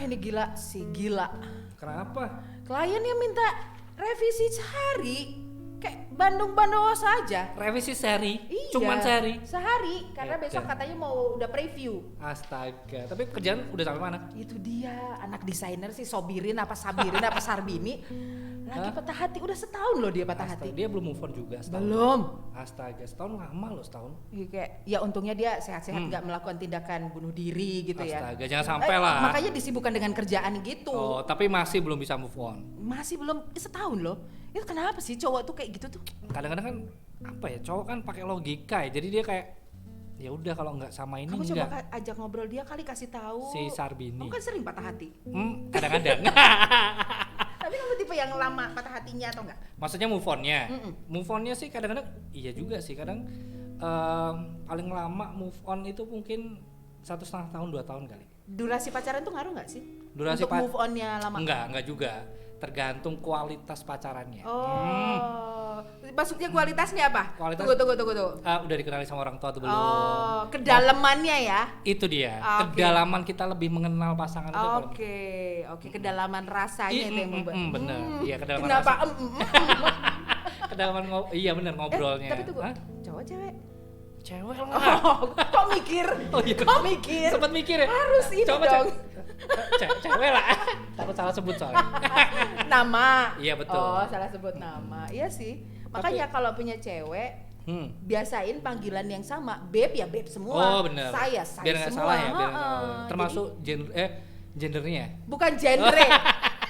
Ini gila sih, gila. Kenapa? Kliennya minta revisi sehari, kayak Bandung-Bandung saja. Revisi sehari? Iya, Cuman sehari? Sehari, karena besok Edan. katanya mau udah preview. Astaga, tapi kerjaan udah sampai mana? Itu dia, anak desainer sih Sobirin apa Sabirin apa Sarbini. Lagi patah hati, udah setahun loh dia patah Astaga, hati. dia belum move on juga setahun. Belum. Astaga, setahun lama loh setahun. Iya, kayak ya untungnya dia sehat-sehat nggak melakukan tindakan bunuh diri gitu ya. Astaga, jangan sampai lah. Makanya disibukkan dengan kerjaan gitu. Oh, tapi masih belum bisa move on. Masih belum setahun loh. Itu kenapa sih cowok tuh kayak gitu tuh? Kadang-kadang kan apa ya, cowok kan pakai logika ya. Jadi dia kayak ya udah kalau nggak sama ini Kamu enggak. coba ajak ngobrol dia kali, kasih tahu. Si Sarbini. Kamu kan sering patah hati. Kadang-kadang. Tapi kamu tipe yang lama patah hatinya atau enggak? Maksudnya move on-nya. Mm-mm. Move on-nya sih kadang-kadang iya juga sih. Kadang paling lama move on itu mungkin 1,5 tahun 2 tahun kali. Durasi pacaran tuh ngaruh nggak sih? Durasi untuk move on-nya lama? Enggak juga. Tergantung kualitas pacarannya. Oh, maksudnya kualitasnya apa? Kualitas- Tunggu. Udah dikenali sama orang tua atau belum? Oh, kedalamannya ya? Itu dia. Oke. Kedalaman kita lebih mengenal pasangan itu paling- Oke, kedalaman rasanya itu yang membuat. bener. Iya, kedalaman Kenapa? rasa. Kedalaman iya bener ngobrolnya. Tapi tunggu, Hah? cowok cewek? Cewek lah. Oh, kok mikir? Oh iya. Kok mikir? Sempat mikir ya? Harus ini Coba dong. cewek lah. Takut salah sebut soalnya. Nama. Iya, betul. Oh, salah sebut nama. Iya sih. Makanya kalau punya cewek biasain panggilan yang sama. Beb ya beb semua. Oh bener. Saya biar nggak semua. salah ya. Biar nggak Ha-ha. salah. Termasuk gendernya. Bukan genre.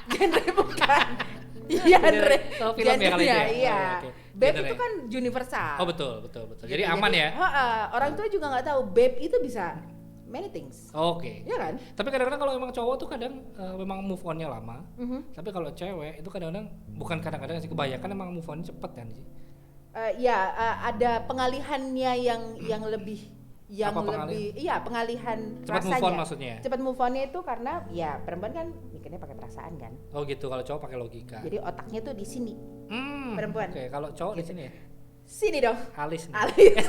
Genre bukan. Iya, genre. Oh, film ya kali itu ya? Iya. Oh, oke. Beb Genre itu ya? kan universal. Oh betul. Jadi Gitu. aman ya? Orang tua juga nggak tahu beb itu bisa many things. Oke. Iya kan? Tapi kadang-kadang kalau emang cowok tuh kadang memang move on-nya lama. Mhm. Tapi kalau cewek itu kadang-kadang bukan kadang-kadang sih, kebanyakan emang move on cepet kan sih. Ada pengalihannya yang lebih Apa pengalihan Cepat rasanya. move on maksudnya? Cepat move on-nya itu karena ya perempuan kan mikirnya pakai perasaan kan. Oh gitu, kalau cowok pakai logika. Jadi otaknya tuh di sini. Perempuan. Oke, kalau cowok di Gitu. sini ya. Sini dong. Alis. nih. Alis.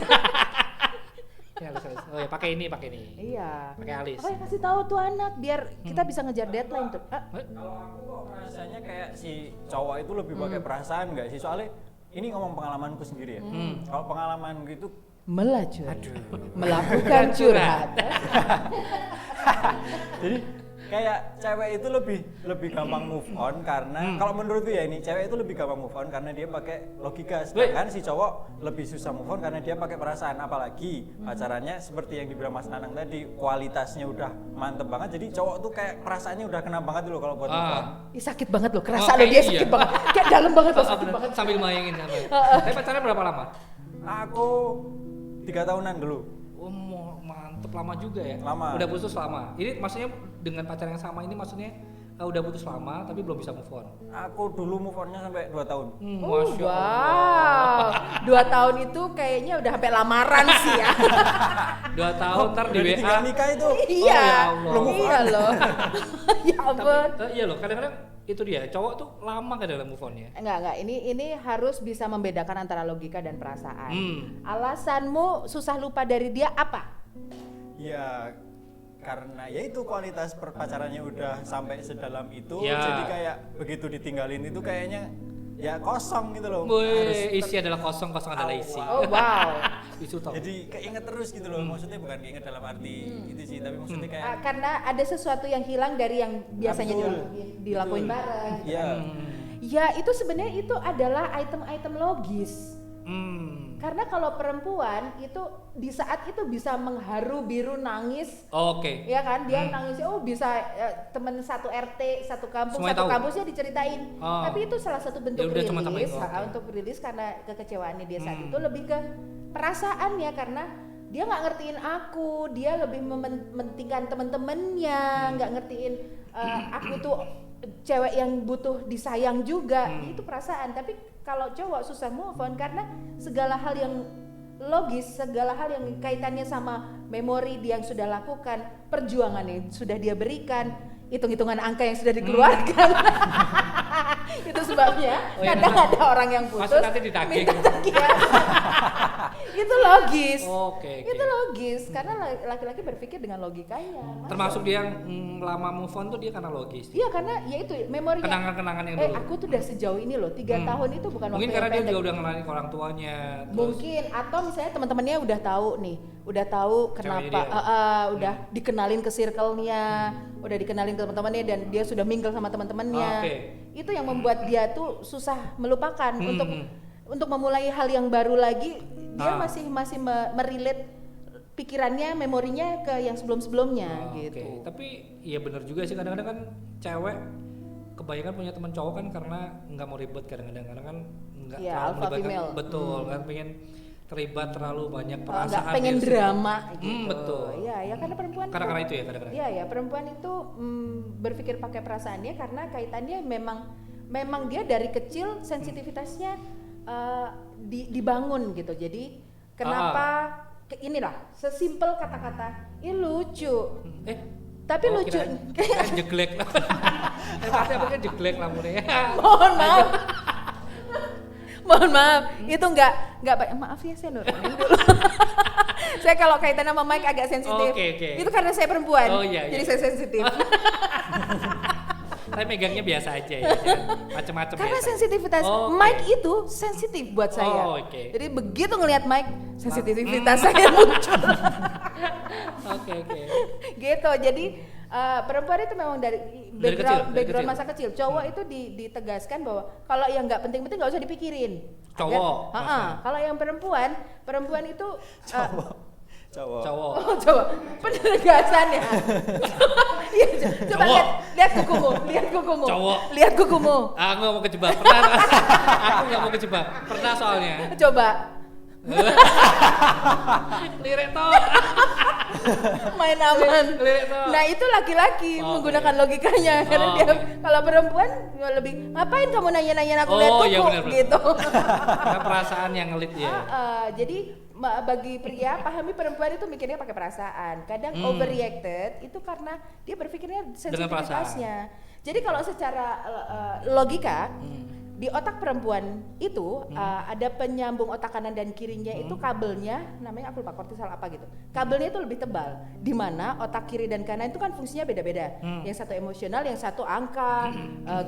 Ya, alis. Oh ya, pakai ini. Iya. Pakai alis. Apa yang kasih tahu tuh anak biar kita bisa ngejar deadline tuh. Kalau aku kok rasanya kayak si cowok itu lebih pakai perasaan nggak sih? Soalnya ini ngomong pengalamanku sendiri ya. Kalau pengalaman gitu, Melacur. Melakukan curhat. jadi kayak cewek itu lebih gampang move on karena kalau menurutku ya ini cewek itu lebih gampang move on karena dia pakai logika, sedangkan si cowok lebih susah move on karena dia pakai perasaan. Apalagi pacarannya seperti yang dibilang Mas Nanang tadi, kualitasnya udah mantep banget, jadi cowok tuh kayak perasaannya udah kena banget dulu kalau buat move on. Ih, sakit banget loh, kerasa Oh, loh dia iya. sakit banget. Kayak dalam banget loh, sakit Bener, banget. sambil bayangin sampai. Tapi pacaran berapa lama? Aku 3 tahunan dulu. Oh, mantep lama juga ya. Lama. Udah putus lama. Ini maksudnya dengan pacar yang sama ini maksudnya udah putus lama tapi belum bisa move on. Aku dulu move onnya sampai 2 tahun. Masya Wow, 2 tahun itu kayaknya udah sampai lamaran sih ya. 2 tahun ntar di Udah WA. ditinggal nikah itu. Iya, ya Allah. Belum move on. iya loh. Ya ampun. Tapi iya loh, kadang-kadang itu dia, cowok tuh lama kan dalam move on-nya. Enggak, ini harus bisa membedakan antara logika dan perasaan. Alasanmu susah lupa dari dia apa? Ya karena ya itu kualitas pacarannya udah sampai sedalam itu, Ya. jadi kayak begitu ditinggalin itu kayaknya ya kosong gitu loh. Woi, isi adalah kosong, kosong adalah isi. Oh wow. Isu tau. Jadi keinget terus gitu loh, maksudnya bukan keinget dalam arti itu sih, tapi maksudnya kayak Karena ada sesuatu yang hilang dari yang biasanya Betul. dilakuin Betul. bareng. Iya. Ya itu sebenarnya itu adalah item-item logis. Karena kalau perempuan itu di saat itu bisa mengharu biru nangis, Oke. ya kan? Dia nangisnya bisa temen satu RT, satu kampung, Semuanya satu tahu. kampusnya diceritain. Oh. Tapi itu salah satu bentuk Ya udah cuma sampai rilis, itu, oke. untuk rilis karena kekecewaannya dia saat itu lebih ke perasaannya karena dia nggak ngertiin aku, dia lebih mementingkan temen-temennya, nggak ngertiin aku tuh cewek yang butuh disayang juga, itu perasaan. Tapi kalau cowok susah move on karena segala hal yang logis, segala hal yang kaitannya sama memori dia yang sudah lakukan, perjuangan yang sudah dia berikan, hitung-hitungan angka yang sudah dikeluarkan. Itu sebabnya kadang ada orang yang putus Maksud nanti ditagih. minta tagihan. Itu logis. Oke. Itu logis karena laki-laki berpikir dengan logikanya. Termasuk dia yang lama move on tuh dia karena logis. Iya karena ya itu memorinya. Kenangan-kenangan yang dulu. Aku tuh udah sejauh ini loh 3 tahun itu bukan Mungkin waktu karena yang dia pendek. juga udah ngenalin ke orang tuanya. Terus Mungkin atau misalnya teman-temannya udah tahu nih, udah tahu kenapa, dia. udah dikenalin ke circle-nya, udah dikenalin ke teman-temannya dan dia sudah mingle sama teman-temannya. Oke. Itu yang membuat dia tuh susah melupakan untuk memulai hal yang baru lagi. Dia masih merelate pikirannya, memorinya ke yang sebelum-sebelumnya gitu. Oke. Tapi iya benar juga sih kadang-kadang kan cewek kebanyakan punya teman cowok kan karena nggak mau ribet kadang-kadang karena kan nggak Iya, terlalu alpha melibatkan female. betul kan pengen terlibat terlalu banyak Nggak perasaan pengen gitu. drama gitu. Betul. Iya, ya karena perempuan Karena itu ya kadang-kadang. Iya ya, perempuan itu berpikir pakai perasaannya karena kaitannya memang dia dari kecil sensitivitasnya dibangun gitu. Jadi kenapa inilah sesimpel kata-kata ini lucu. Tapi lucu. Kirain jeglek. Pasti apa kan jeglek lampunya. Mohon maaf. Mohon maaf. Itu enggak maaf ya saya nurunin dulu. Saya kalau kaitan sama mic agak sensitif. Oke. Itu karena saya perempuan. Oh, iya. Jadi saya sensitif. Tapi megangnya biasa aja ya. Jangan macem-macem Karena biasa. sensitivitas mic itu sensitif buat saya. Oke. Jadi begitu ngelihat mic, sensitivitas saya muncul. Oke. Gitu. Jadi perempuan itu memang dari background kecil. masa kecil. Cowok itu ditegaskan bahwa kalau yang nggak penting-penting nggak usah dipikirin. Cowok. Kalau yang perempuan itu Cowok. Oh, coba penegasannya. Iya, coba Cowok. lihat kukumu. Cowok. Lihat kukumu. Aku nggak mau kejebak. Pernah. Aku nggak mau kejebak. Pernah soalnya. Coba Lirik toh. main aman. Lirik toh. Nah, itu laki-laki menggunakan logikanya karena dia kalau perempuan lebih ngapain kamu nanya-nanya aku lihat kuku iya bener. gitu. Karena perasaan yang ngelit ya. Jadi bagi pria pahami perempuan itu mikirnya pakai perasaan. Kadang overreacted itu karena dia berpikirnya sensitivitasnya. Jadi kalau secara logika di otak perempuan itu ada penyambung otak kanan dan kirinya itu kabelnya namanya aku lupa kortisol apa gitu. Kabelnya itu lebih tebal. Di mana otak kiri dan kanan itu kan fungsinya beda-beda. Yang satu emosional, yang satu angka,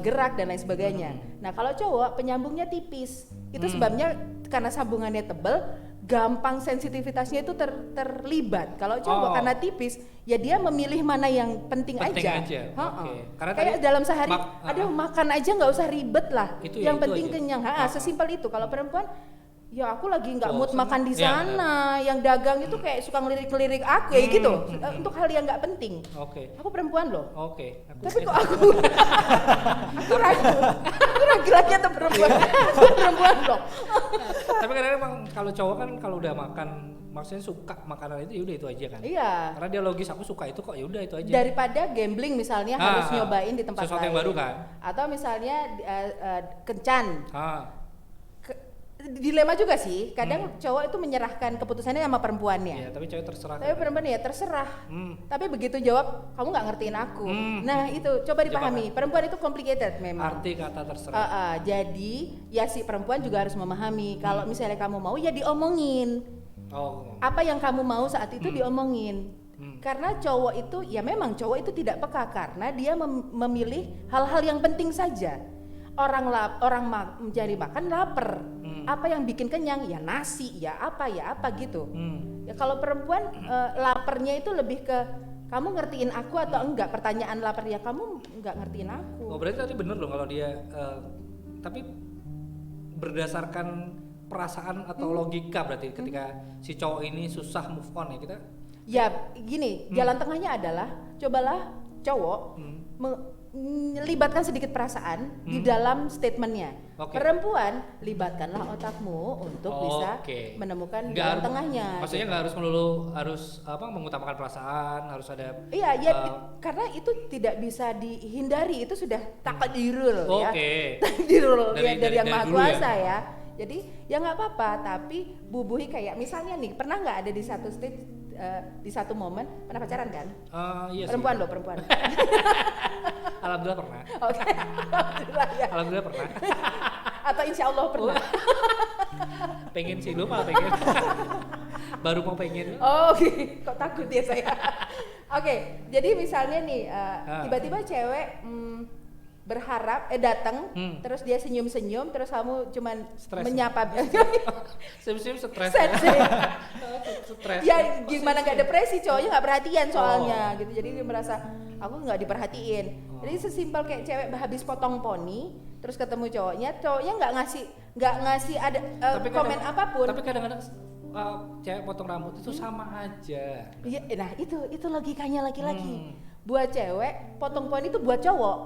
gerak dan lain sebagainya. Nah, kalau cowok penyambungnya tipis. Itu sebabnya karena sambungannya tebal gampang sensitivitasnya itu terlibat. Kalau cowok karena tipis, ya dia memilih mana yang penting aja. Oke. Karena kayak tadi dalam sehari, aduh makan aja nggak usah ribet lah. Yang penting aja. kenyang. Sesimpel itu. Kalau perempuan, ya aku lagi nggak mood Bosen. makan di sana. Yang dagang itu kayak suka ngelirik-ngelirik aku ya gitu. Untuk hal yang nggak penting. Oke. Aku perempuan loh. Oke. Tapi kok aku ragu. Aku laki-laki atau perempuan? Aku perempuan loh. Tapi kadang-kadang emang kalau cowok kan kalau udah makan maksudnya suka makanan itu yaudah itu aja kan. Iya. Karena dia logis aku suka itu kok yaudah itu aja. Daripada gambling misalnya harus nyobain di tempat sesuatu lain. yang baru kan. Atau misalnya kencan. Dilema juga sih. Kadang cowok itu menyerahkan keputusannya sama perempuannya. Iya, tapi cewek terserah. Tapi perempuan ya terserah. Tapi begitu jawab, kamu nggak ngertiin aku. Nah itu coba dipahami. Perempuan itu complicated memang. Arti kata terserah. Jadi ya si perempuan juga harus memahami. Kalau misalnya kamu mau ya diomongin. Apa yang kamu mau saat itu diomongin. Karena cowok itu ya memang cowok itu tidak peka karena dia memilih hal-hal yang penting saja. Orang mencari makan lapar. Apa yang bikin kenyang ya nasi ya apa gitu. Ya kalau perempuan laparnya itu lebih ke kamu ngertiin aku atau enggak. Pertanyaan lapar ya kamu enggak ngertiin aku. Oh berarti tadi bener dong kalau dia tapi berdasarkan perasaan atau logika berarti ketika si cowok ini susah move on ya kita. Ya gini, jalan tengahnya adalah cobalah cowok libatkan sedikit perasaan di dalam statementnya. Perempuan libatkanlah otakmu untuk bisa menemukan jalan tengahnya. Maksudnya nggak harus melulu mengutamakan perasaan, harus ada. Iya, karena itu tidak bisa dihindari, itu sudah takdirul ya. Takdirul dari yang maha kuasa ya. Jadi ya nggak apa-apa, tapi bubuhi kayak misalnya nih pernah nggak ada di satu stage di satu momen pernah pacaran kan? Iya Perempuan sih. loh, perempuan. Alhamdulillah pernah. Oke. Alhamdulillah ya. Alhamdulillah pernah. Atau insya Allah pernah. Pengen sih, lu malah pengen. Baru mau pengen. Oh, oke. Kok takut ya saya? Oke, jadi misalnya nih tiba-tiba cewek berharap datang terus dia senyum-senyum terus kamu cuman Stres. menyapa Senyum-senyum stres. Stres. ya gimana nggak depresi, cowoknya nggak perhatian soalnya gitu, jadi dia merasa aku nggak diperhatiin. Jadi sesimpel kayak cewek habis potong poni terus ketemu cowoknya nggak ngasih ada komen apapun. Tapi kadang-kadang cewek potong rambut itu sama aja. Iya, nah itu logikanya laki-laki. Buat cewek potong poni itu buat cowok.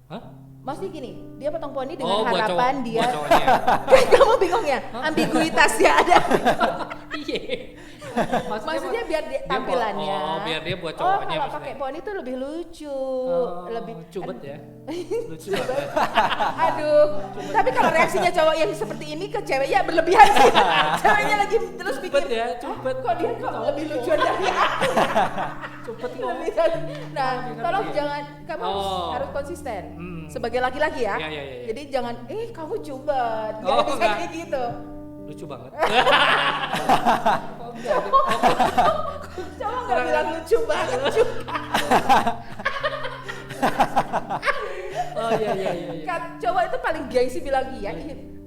Hah? Maksudnya gini, dia potong poni dengan buat harapan cowok, dia. buat cowoknya. Kamu bingung ya? Ambiguitas ya ada. Iya. Maksudnya biar tampilannya. Biar dia buat cowoknya. Kalau maksudnya. pakai poni itu lebih lucu, lebih cubet ya. Lucu banget. Aduh. Tapi kalau reaksinya cowok yang seperti ini ke ceweknya berlebihan sih. Ceweknya lagi terus pikir. Cubet ya, cubet. Kok dia lebih lucu dari aku? Cubet kok. Nah, tolong jangan, kamu harus konsisten. Sebagai laki-laki ya. Iya. Jadi jangan, kamu cubet. Gak Oh, bisa enggak. kayak gitu. Lucu banget. Cowok nggak bilang lucu banget juga. Oh iya. Cowok itu paling gengsi bilang iya.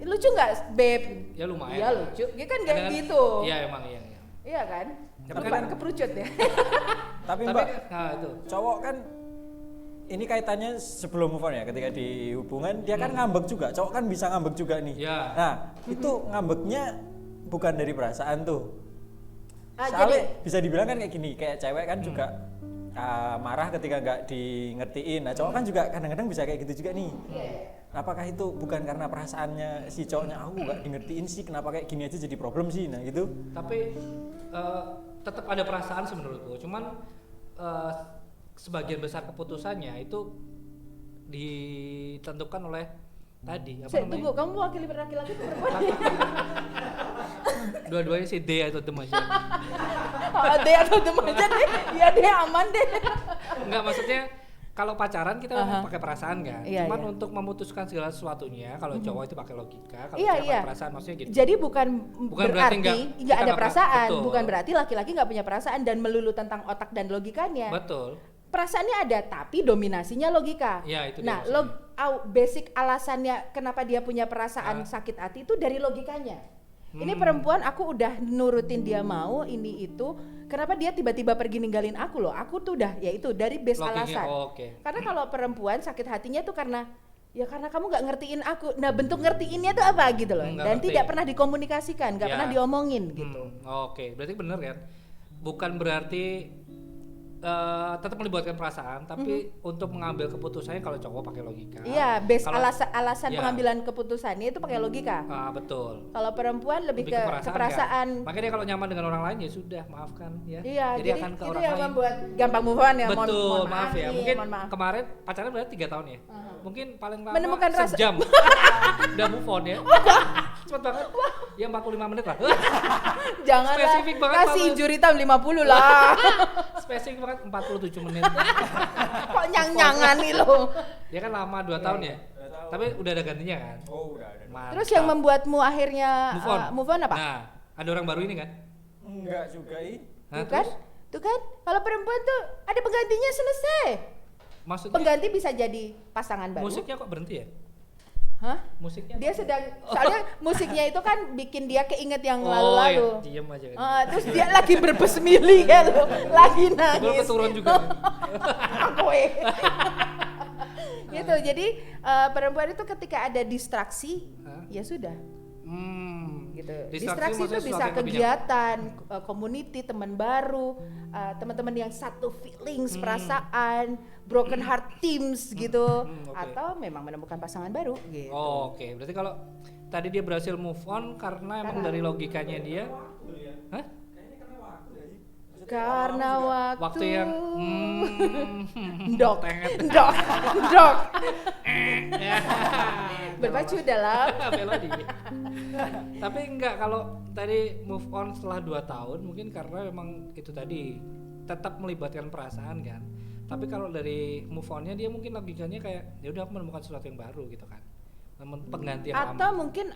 Lucu nggak, beb? Ya lumayan. Iya lucu. Dia kan kayak Kadang-kadang- gitu. Iya emang iya. Iya kan? Tapi Lupa kan- keperucut ya. Tapi Tapi Mbak, itu. cowok kan ini kaitannya sebelum move on ya, ketika di hubungan dia kan ngambek juga, cowok kan bisa ngambek juga nih. Ya. Nah, itu ngambeknya bukan dari perasaan tuh. Ah, Soalnya bisa dibilang kan kayak gini, kayak cewek kan juga marah ketika nggak di ngertiin. Nah, cowok kan juga kadang-kadang bisa kayak gitu juga nih. Apakah itu bukan karena perasaannya si cowoknya, aku nggak di ngertiin sih, kenapa kayak gini aja jadi problem sih, nah gitu. Tapi tetap ada perasaan sih menurutku. Cuman sebagian besar keputusannya itu ditentukan oleh tadi apa namanya? Tunggu, kamu wakili laki-laki atau perempuan? Dua-duanya si D atau Demajan. Ade atau Demaja deh? Iya deh, aman deh. Enggak, maksudnya kalau pacaran kita Aha. pakai perasaan kan. Iya, Cuman iya. untuk memutuskan segala sesuatunya, kalau cowok itu pakai logika, kalau Iya, cewek iya. pakai perasaan, maksudnya gitu. Jadi bukan berarti berarti kita nggak ada nggak perasaan, betul. bukan berarti laki-laki nggak punya perasaan dan melulu tentang otak dan logikanya. Betul. Perasaannya ada, tapi dominasinya logika. Iya, itu dia Nah, maksudnya. basic alasannya kenapa dia punya perasaan sakit hati itu dari logikanya. Ini perempuan aku udah nurutin dia mau ini itu, kenapa dia tiba-tiba pergi ninggalin aku loh? Aku tuh udah ya itu dari base Logiknya, alasan. oke. Karena kalau perempuan sakit hatinya tuh karena kamu nggak ngertiin aku. Nah, bentuk ngertiinnya tuh apa gitu loh. Nggak Dan ngerti. tidak pernah dikomunikasikan, nggak Ya. pernah diomongin gitu. Oke, berarti benar kan? Bukan berarti tetap melibatkan perasaan, tapi untuk mengambil keputusannya kalau cowok pakai logika. Iya, base Kalau- alasan Iya. pengambilan keputusannya itu pakai logika. Betul. Kalau perempuan lebih ke Kan? perasaan. Makanya dia kalau nyaman dengan orang lain ya sudah, maafkan ya. Iya, jadi akan ke itu orang yang lain. membuat gampang move on ya. Betul, mohon maaf ya. nih, Mungkin mohon maaf. kemarin pacaran berarti 3 tahun ya. Mungkin paling lama Menemukan rasa- sejam. Udah move on ya. Cepet banget. Ya 45 menit lah. Janganlah spesifik banget, kasih Mama. injury time 50 lah. Spesifik banget 47 menit. Kok nyang-nyangan nih lo. Dia kan lama 2 tahun ya. Tapi udah ada gantinya kan. Oh, udah ada. Mantap. Terus yang membuatmu akhirnya move on. apa? Nah, ada orang baru ini kan. Enggak juga, Nah, Tuh kan? terus Tuh kan? Kalau perempuan tuh ada penggantinya selesai. maksudnya Pengganti bisa jadi pasangan baru. musiknya kok berhenti ya? Hah? Musiknya. Dia sedang soalnya musiknya itu kan bikin dia keinget yang Oh, lalu-lalu. iya, diem aja kan. Terus dia lagi berbesmili ya lo, lagi Gue nangis. keturun juga. Aku gitu. Jadi perempuan itu ketika ada distraksi, ya sudah. Gitu. Distraksi itu maksudnya bisa sesuatu yang lebih kegiatan, community, teman baru, teman-teman yang satu feelings, perasaan, broken heart teams gitu, oke. atau memang menemukan pasangan baru gitu. Oh, oke. Berarti kalau tadi dia berhasil move on karena emang dari logikanya dia. Hah? Karena Waktu yang dok, tenget. dok, dok. Ya. Berpacu dalam. Melodi. Tapi enggak, kalau tadi move on setelah 2 tahun mungkin karena memang itu tadi tetap melibatkan perasaan kan. Tapi kalau dari move on-nya dia mungkin logikanya kayak ya udah aku menemukan sesuatu yang baru gitu kan. Pengganti yang Atau lama. mungkin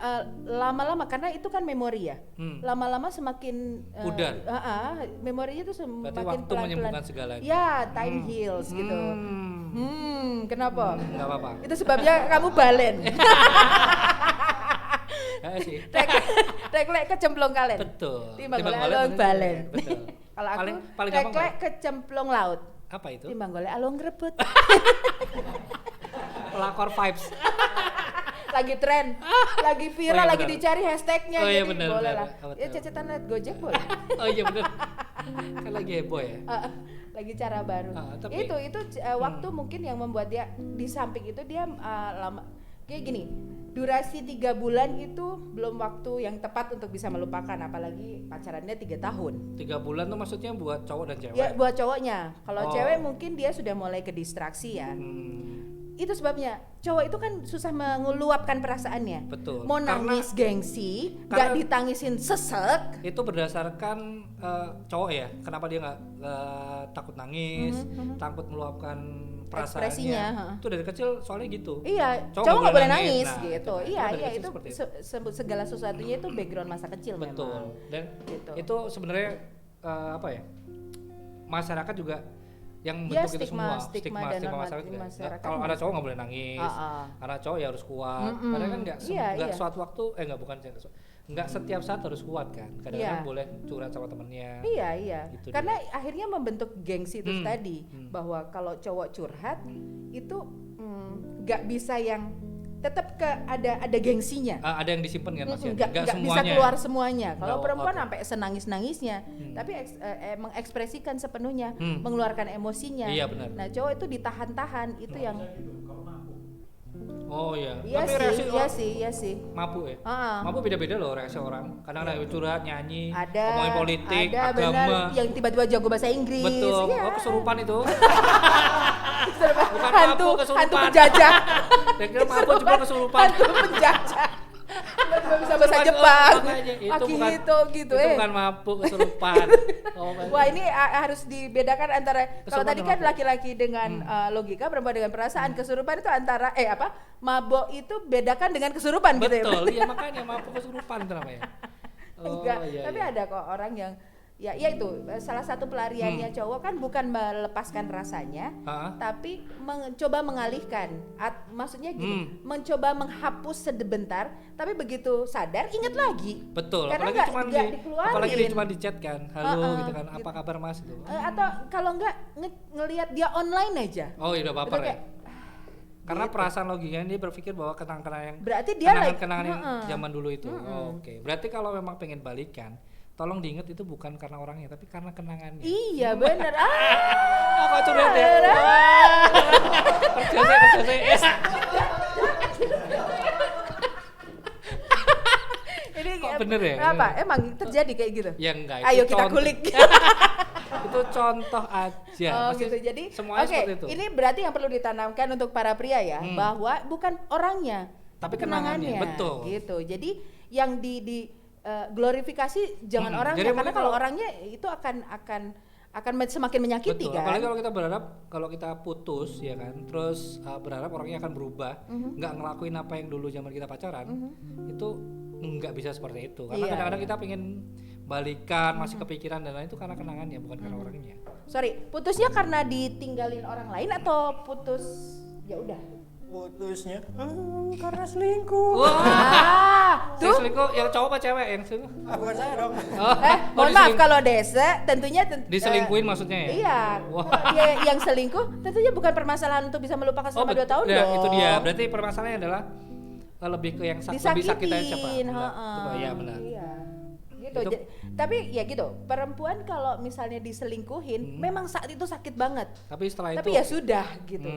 lama-lama karena itu kan memori ya. Lama-lama semakin Pudar. memorinya tuh Berarti semakin waktu pelan-pelan. menyembuhkan segalanya. Ya, time heals gitu. Kenapa? Enggak apa-apa. Itu sebabnya kamu balen. Sih. Teklek kecemplung kalen. Betul. Timbang Timbang golek golek alung bener. balen. Betul. Kalau aku Paling gampang teklek kecemplung laut. apa itu? Timbang golek alung rebut. Pelakor vibes. Lagi tren, lagi viral, Oh, iya lagi benar. dicari hashtagnya, Oh, iya jadi benar, boleh benar. lah. Oh, Ya betul. cecetan liat Gojek boleh. Oh iya bener. Kan lagi heboh ya. Lagi cara baru. Tapi- itu waktu mungkin yang membuat dia di samping itu dia lama kayak gini. Durasi 3 bulan itu belum waktu yang tepat untuk bisa melupakan, apalagi pacarannya 3 tahun. 3 bulan tuh maksudnya buat cowok dan cewek. Ya buat cowoknya. Kalau Oh. cewek mungkin dia sudah mulai ke distraksi ya. Itu sebabnya cowok itu kan susah mengeluapkan perasaannya. Betul. Mau nangis gengsi, nggak karena- ditangisin sesek. Itu berdasarkan cowok ya. Kenapa dia nggak takut nangis, takut meluapkan perasaannya. Ekspresinya, Itu dari kecil soalnya gitu. Iya, Cowok cowok nggak boleh nangis. nangis Nah, gitu. itu kan. Iya, Itu dari iya kecil itu seperti itu. segala sesuatunya itu background masa kecil Betul. memang. Dan Gitu. itu sebenarnya apa ya? Masyarakat juga yang Ya, bentuk itu semua stigma dan normatif juga. masyarakat Kalau ada cowok nggak boleh nangis, ada cowok ya harus kuat. Padahal kan nggak Iya. suatu waktu nggak setiap saat harus kuat kan. Kadang-kadang Iya. boleh curhat sama temennya. Iya. Gitu Karena akhirnya membentuk gengsi itu tadi, Hmm. bahwa kalau cowok curhat itu nggak bisa yang tetap ada gengsinya. Ada yang disimpan kan masih Nggak bisa semuanya. keluar semuanya. Kalau Nggak, perempuan oke. sampai senangis-nangisnya, tapi mengekspresikan sepenuhnya, Hmm. mengeluarkan emosinya. Iya, benar. Nah, cowok itu ditahan-tahan, itu yang Oh iya. iya Tapi reaksi orang iya sih. mabuk ya. Ah. Mabuk beda-beda loh reaksi orang. Kadang ada yang curhat, nyanyi, Ada, ngomongin politik, ada agama. benar yang tiba-tiba jago bahasa Inggris. Betul. Iya. Oh kesurupan itu. Bukan hantu mabuk, kesurupan. hantu penjajah. Saya kira mabuk juga kesurupan. Hantu penjajah. Tiba-tiba bisa bahasa Kesurupan, Jepang. makanya. Itu bukan gitu itu bukan mabuk, kesurupan. Wah, ini harus dibedakan antara kalau Kesurupan tadi dan kan mabuk. laki-laki dengan logika, perempuan dengan perasaan. Kesurupan itu antara mabok itu bedakan dengan kesurupan gitu ya. Betul. Iya makanya mabuk kesurupan itu namanya. Enggak, iya, tapi iya. ada kok orang yang ya itu salah satu pelariannya cowok kan bukan melepaskan rasanya, tapi mencoba mengalihkan. Maksudnya gini, mencoba menghapus sebentar, tapi begitu sadar ingat lagi. Betul. Karena Apalagi nggak dikeluarin. apalagi dia cuma di chat kan. Halo gitu kan. gitu. Apa kabar Mas gitu. Atau kalau enggak ngelihat dia online aja. Oh iya udah baper Itu ya. kayak, Karena gitu. perasaan logikanya dia berpikir bahwa kenang-kenangan yang Berarti dia kenangan yang Heeh. zaman dulu itu. Oh, oke. Berarti kalau memang pengen balikan, tolong diingat itu bukan karena orangnya tapi karena kenangannya. Iya bener. Kok curhat ya? Kerja. Ini Kok bener ya? Apa? Emang terjadi kayak gitu? Ya enggak. Ayo itu kita contoh. kulik. Itu contoh aja. Oh Pasti gitu. Jadi semuanya oke, seperti itu. ini berarti yang perlu ditanamkan untuk para pria ya, bahwa bukan orangnya, Tapi kenangannya, betul. Gitu. Jadi yang di glorifikasi jangan orangnya, Jadi karena mungkin kalau kalau- orangnya itu akan semakin menyakiti Betul. kan. Apalagi kalau kita berharap kalau kita putus ya kan, terus berharap orangnya akan berubah, nggak ngelakuin apa yang dulu zaman kita pacaran, itu nggak bisa seperti itu. Karena Iya, kadang-kadang iya. kita pengen balikan, masih kepikiran dan lain itu karena kenangannya bukan karena orangnya. Sorry, putusnya karena ditinggalin orang lain atau putus ya udah? Putusnya karena selingkuh. Yang Tuh. selingkuh yang cowok apa cewek yang selingkuh? Bukan saya dong. Oh, Mohon maaf kalau Desa tentunya diselingkuhin maksudnya ya? Iya. Wah. Dia yang selingkuh tentunya bukan permasalahan untuk bisa melupakan selama 2 tahun ya, dong. itu dia. Berarti permasalahannya adalah lebih ke yang lebih sakit aja siapa? disakitin, Benar. Iya benar. Iya. gitu. Tapi ya gitu, perempuan kalau misalnya diselingkuhin memang saat itu sakit banget. Tapi setelah Tapi itu ya sudah gitu.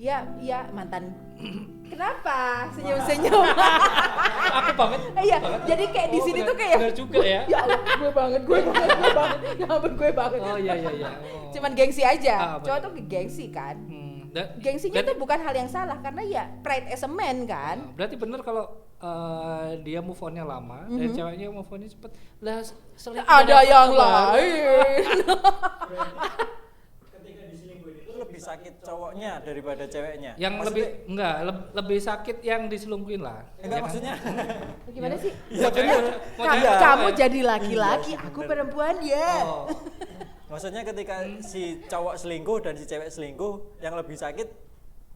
Ya mantan. Kenapa senyum-senyum? aku banget. Iya, jadi kayak di sini tuh kayak bener juga ya. Ya Allah, gue banget. Ya ampun, gue banget. Oh iya. Oh. Cuman gengsi aja. Bener. Cowok tuh gengsi kan. Gengsinya tuh bukan hal yang salah karena ya pride as a man kan. Berarti bener kalau dia move on-nya lama dan ceweknya move on-nya cepet. Lah Ada yang lain. Ketika diselingkuhin itu lebih sakit cowoknya daripada ceweknya. Yang Maksudnya, lebih sakit yang diselingkuhin lah. enggak Ya kan? maksudnya. Gimana sih? Iya benar. Kamu jadi laki-laki, aku perempuan ya. Oh. Maksudnya ketika si cowok selingkuh dan si cewek selingkuh, yang lebih sakit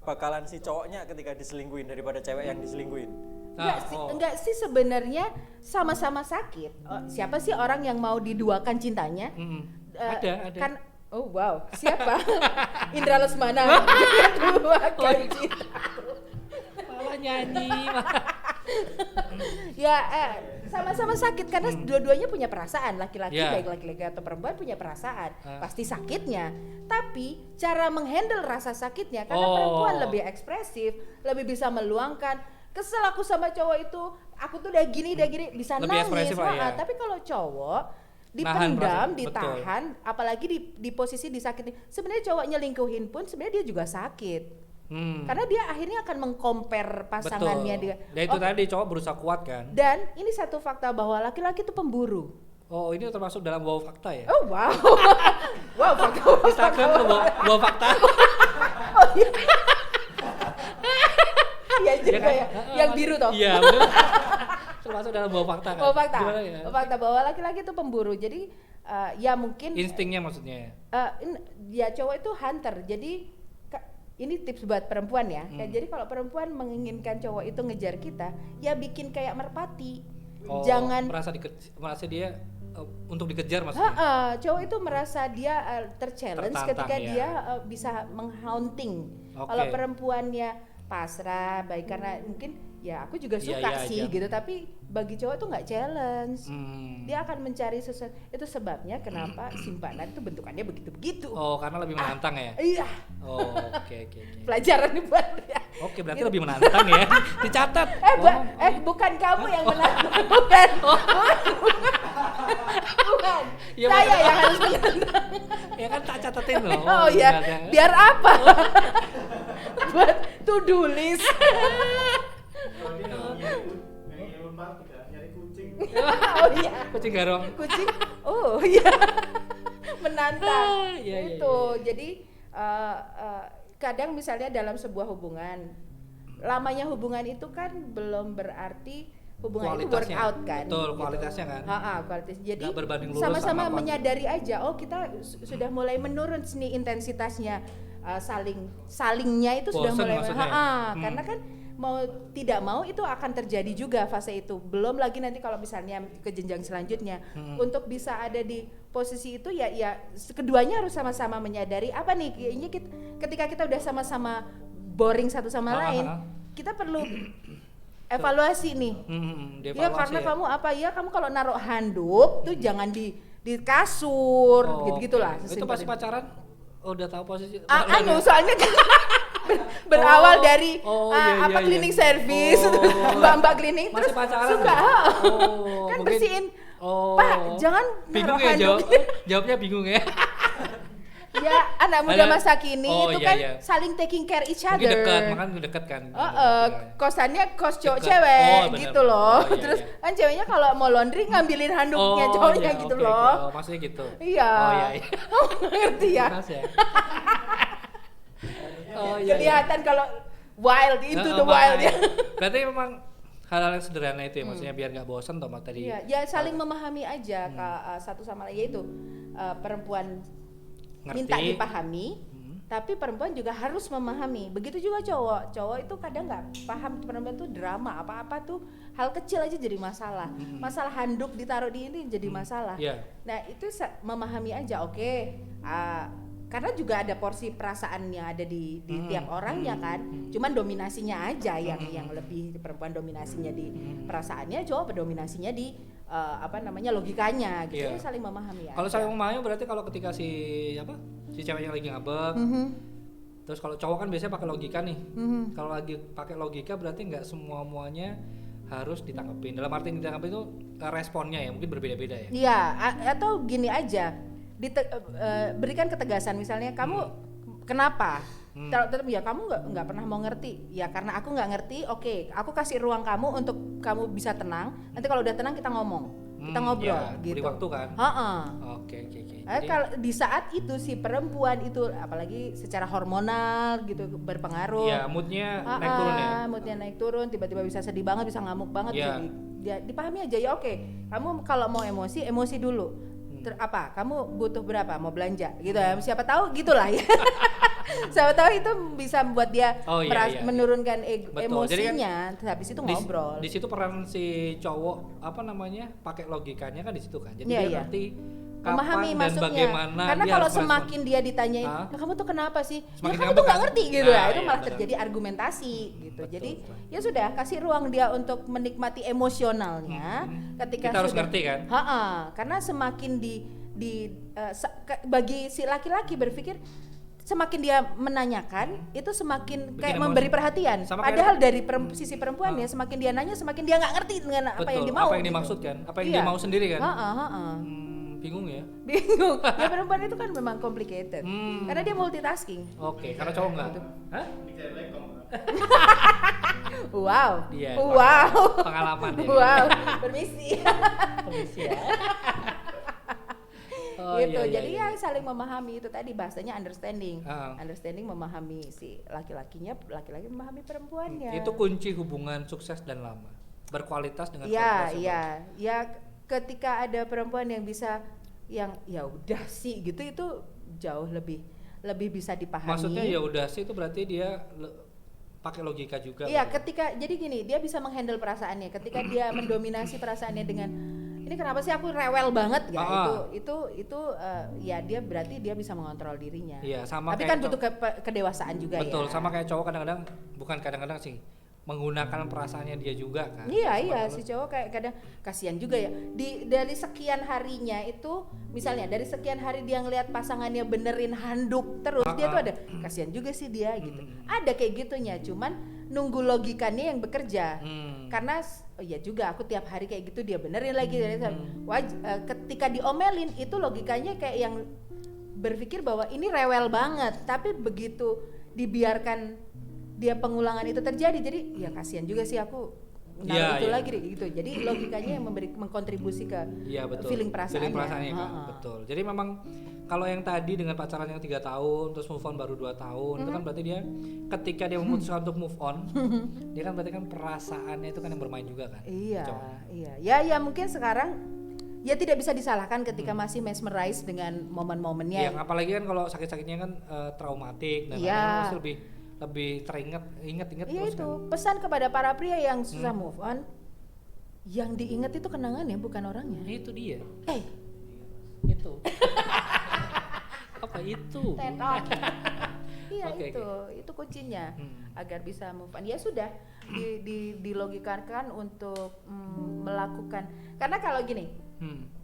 bakalan si cowoknya ketika diselingkuhin daripada cewek yang diselingkuhin. Enggak sih sebenarnya sama-sama sakit. Siapa sih orang yang mau diduakan cintanya? Ada. Kan oh wow, siapa? Indra Lesmana. Duakan cintaku. Malah nyanyi. Ya sama-sama sakit karena dua-duanya punya perasaan, laki-laki Yeah. baik laki-laki atau perempuan punya perasaan, pasti sakitnya. Tapi cara menghandle rasa sakitnya karena perempuan lebih ekspresif, lebih bisa meluangkan. Kesel aku sama cowok itu, aku tuh udah gini bisa Lebih nangis. ekspresif lah ya. Tapi kalau cowok Nahan dipendam, perasaan, ditahan, apalagi di posisi disakiti. Sebenarnya cowok nyelingkuhin pun sebenarnya dia juga sakit. Karena dia akhirnya akan mengcompare pasangannya dia. Dan itu tadi cowok berusaha kuat kan. Dan ini satu fakta bahwa laki-laki itu pemburu. Oh ini termasuk dalam wow fakta ya? Oh wow. Wow fakta. Instagram tuh wow fakta. Oh iya. Iya juga kan? ya. Yang biru toh. Iya bener. Termasuk dalam wow fakta kan? Oh fakta. Gimana ya? Oh, fakta bahwa laki-laki itu pemburu. Jadi ya mungkin Instingnya maksudnya. ya cowok itu hunter. Jadi ini tips buat perempuan ya. Jadi kalau perempuan menginginkan cowok itu ngejar kita, ya bikin kayak merpati. Jangan merasa dia untuk dikejar maksudnya. Cowok itu merasa dia terchallenge ketika ya. dia bisa menghaunting. Kalau perempuannya pasrah, baik karena mungkin ya aku juga suka sih gitu, tapi bagi cowok itu nggak challenge. Dia akan mencari sesuatu. Itu sebabnya kenapa simpanan itu bentukannya begitu-begitu. Oh, karena lebih menantang ya? Iya. Oh, oke. Pelajaran nih buat dia. Oke, berarti lebih menantang ya. Dicatat. Bukan kamu yang menantang. Bukan. Ya, Saya yang harus menantang. Ya kan tak catatin loh. Oh iya. Biar apa? Buat to do list. Oh iya. Kucing garong. Kucing. Oh iya. Menantang. Iya. Itu. Jadi kadang misalnya dalam sebuah hubungan, lamanya hubungan itu kan belum berarti hubungan itu work out kan. Betul, kualitasnya kan. Kualitas. Jadi sama-sama menyadari aja, oh kita sudah mulai menurun nih intensitasnya, salingnya itu sudah mulai karena kan mau tidak mau itu akan terjadi juga fase itu. Belum lagi nanti kalau misalnya ke jenjang selanjutnya untuk bisa ada di posisi itu ya keduanya harus sama-sama menyadari apa nih kayaknya ketika kita udah sama-sama boring satu sama lain, kita perlu evaluasi nih. Ya karena kamu kamu kalau naruh handuk tuh jangan di kasur gitu-gitulah. Itu pasti pacaran udah tahu posisi. Soalnya kan berawal dari cleaning service, mbak cleaning terus suka kan bersihin. Pak, jangan bingung naruh ya handuk. Jawabnya bingung ya. Ya anak muda masa kini itu kan saling taking care each other. Mungkin deket kan. Kosannya kos cowok cewek gitu loh. Terus kan ceweknya kalau mau laundry ngambilin handuknya cowoknya gitu loh. Maksudnya gitu. Iya. Ngerti ya? Kelihatan kalau wild itu the wild ya. Berarti memang hal-hal yang sederhana itu ya, maksudnya biar nggak bosan toh tadi. Iya, ya saling memahami aja satu sama lain, yaitu perempuan minta dipahami, tapi perempuan juga harus memahami. Begitu juga cowok itu kadang nggak paham perempuan tuh drama apa tuh hal kecil aja jadi masalah. Masalah handuk ditaruh di ini jadi masalah. Nah itu memahami aja. Oke, karena juga ada porsi perasaannya ada di tiap orangnya kan. Cuman dominasinya aja yang lebih perempuan dominasinya di perasaannya, cowok dominasinya di logikanya gitu. Iya. Saling memahami ya. Kalau saling memahami berarti kalau ketika si ceweknya lagi ngambek, terus kalau cowok kan biasanya pakai logika nih. Kalau lagi pakai logika berarti nggak semuanya harus ditanggepin. Dalam arti ditanggepin itu responnya ya mungkin berbeda-beda ya. Iya, atau gini aja. Berikan ketegasan, misalnya kamu kenapa tetap ya kamu nggak pernah mau ngerti ya, karena aku nggak ngerti. Oke, aku kasih ruang kamu untuk kamu bisa tenang, nanti kalau udah tenang kita ngobrol ya, gitu. Beri waktu kan. Oke. Kalau di saat itu si perempuan itu apalagi secara hormonal gitu berpengaruh. Iya, moodnya naik turun ya. Moodnya naik turun, tiba-tiba bisa sedih banget, bisa ngamuk banget. Jadi ya dipahami aja ya. Oke, kamu kalau mau emosi dulu. Kamu butuh berapa mau belanja gitu ya, siapa tahu gitulah ya. Siapa tahu itu bisa membuat dia menurunkan emosinya. Jadi kan, habis itu ngobrol. Di situ peran si cowok pakai logikanya kan di situ kan. Jadi dia ngerti memahami kapan maksudnya. dan bagaimana. Karena kalau semakin dia ditanyain, kamu tuh kenapa sih? Kamu tuh nggak ngerti gitu ya. Itu malah terjadi argumentasi gitu. Betul, jadi ya sudah, kasih ruang dia untuk menikmati emosionalnya. Ketika kita harus ngerti kan. Karena semakin bagi si laki-laki berpikir, semakin dia menanyakan itu semakin kayak memberi perhatian. Padahal dari sisi perempuan ya, semakin dia nanya semakin dia nggak ngerti dengan apa yang dia mau. Apa yang dimaksudkan, apa yang dia mau sendiri kan. Bingung ya. Ya perempuan itu kan memang complicated. Karena dia multitasking. Oke, karena cowok enggak. Hah? Wow. Iya, wow. Pengalaman ya. Wow. Permisi ya. Gitu. Jadi ya saling memahami, itu tadi bahasanya understanding. Understanding, memahami si laki-lakinya, laki-laki memahami perempuannya. Itu kunci hubungan sukses dan lama. Berkualitas dengan kualitas. Ya ketika ada perempuan yang bisa yang ya udah sih gitu, itu jauh lebih bisa dipahami. Maksudnya ya udah sih itu berarti dia pakai logika juga. Iya, ketika jadi gini, dia bisa menghandle perasaannya. Ketika dia mendominasi perasaannya dengan ini kenapa sih aku rewel banget ya, itu ya dia berarti dia bisa mengontrol dirinya. Iya, sama. Tapi kan butuh kedewasaan juga. Betul, ya. Sama kayak cowok kadang-kadang sih menggunakan perasaannya dia juga kan. Iya, si cowok kayak kadang kasihan juga ya. Dari sekian harinya itu, misalnya dari sekian hari dia ngelihat pasangannya benerin handuk terus, dia tuh ada kasihan juga sih dia gitu. Ada kayak gitunya, cuman nunggu logikanya yang bekerja. Karena ya juga aku tiap hari kayak gitu dia benerin lagi. Ketika diomelin itu logikanya kayak yang berpikir bahwa ini rewel banget, tapi begitu dibiarkan dia pengulangan itu terjadi, jadi ya kasihan juga sih aku lagi gitu. Jadi logikanya yang mengkontribusi ke feeling perasaannya. Betul. Jadi memang kalau yang tadi dengan pacaran yang 3 tahun terus move on baru 2 tahun, itu kan berarti dia ketika dia memutuskan untuk move on, dia kan berarti kan perasaannya itu kan yang bermain juga kan. Iya. Ya mungkin sekarang ya tidak bisa disalahkan ketika masih mesmerize dengan momen-momennya. Yang apalagi kan kalau sakit-sakitnya kan traumatik dan pasti lebih ingat iya terus itu kan. Pesan kepada para pria yang susah move on, yang diingat itu kenangannya bukan orangnya. Itu dia. Itu apa itu? Tetot. Iya, Okay. itu kuncinya agar bisa move on. Ya sudah dilogikakan untuk melakukan, karena kalau gini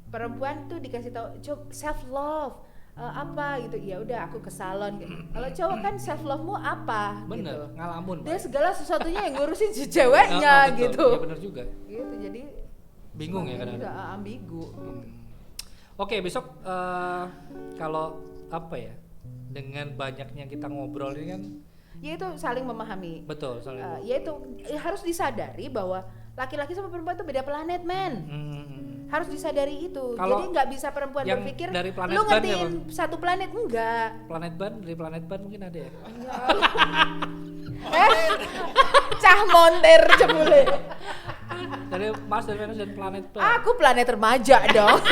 perempuan tuh dikasih tahu self love apa gitu, ya udah aku ke salon gitu. Kalau cowok kan self love mu apa? Bener, gitu. ngalamun. Dia segala sesuatunya yang ngurusin si ceweknya gitu. Iya bener juga. Gitu, jadi bingung ya kadang-kadang. Ambigu. Oke, besok kalau apa ya, dengan banyaknya kita ngobrol ini kan, ya itu saling memahami. Betul, saling. Ya itu harus disadari bahwa laki-laki sama perempuan itu beda planet, men. Harus disadari itu. Jadi nggak bisa perempuan berpikir lu ngertiin satu planet, enggak. Dari planet ban mungkin ada ya. Cah monter jebule. Dari Mars dan Venus dan planet ban. Aku planet remaja dong.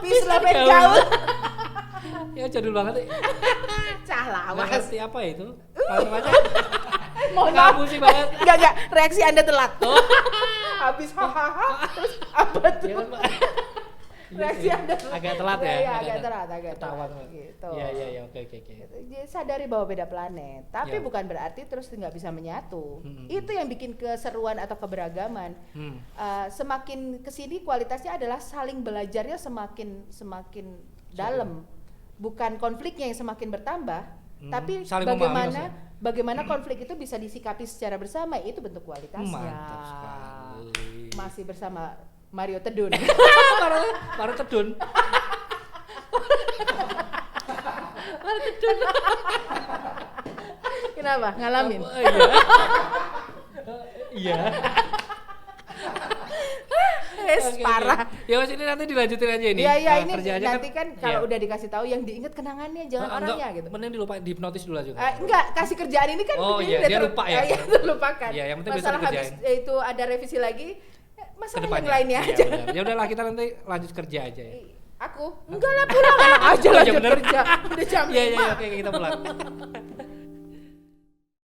Peace love and gaul. Ya jadul banget. Cah lawas. Ngerti apa itu? Planet remaja. Mohon maaf sih banget. Enggak, reaksi Anda telat. Habis hahaha terus apa tuh? Reaksi Anda agak telat ya. Iya, agak telat. Ketahuan. Gitu. Iya, oke. Jadi sadari bahwa beda planet, tapi Ya. bukan berarti terus nggak bisa menyatu. Hmm. Itu yang bikin keseruan atau keberagaman. Semakin kesini kualitasnya adalah saling belajarnya semakin dalam, bukan konfliknya yang semakin bertambah, tapi saling memahami bagaimana konflik itu bisa disikapi secara bersama, itu bentuk kualitasnya. Mantap sekali. Masih bersama Mario Tedun. Baru tedun. Kenapa? Ngalamin? Iya. Oke. Parah. Ya Mas, ini nanti dilanjutin aja ini. Iya, ini kerjaannya nanti kan kalau iya. udah dikasih tahu yang diingat kenangannya, jangan orangnya enggak, gitu. Mending dilupain, dihipnotis dulu aja. Enggak, kasih kerjaan ini kan Oh ini iya, udah dia lupa ya. Iya, terlupakan. Iya, yang penting besok masalah habis dikerjain. itu ada revisi lagi, masalah yang Kedepannya. lainnya Iya, aja. benar. Ya udahlah, kita nanti lanjut kerja aja ya. Aku enggak lah, pulang enak aja Oh, iya, lanjut bener. kerja. Udah jam Iya, 5. oke, kita pulang.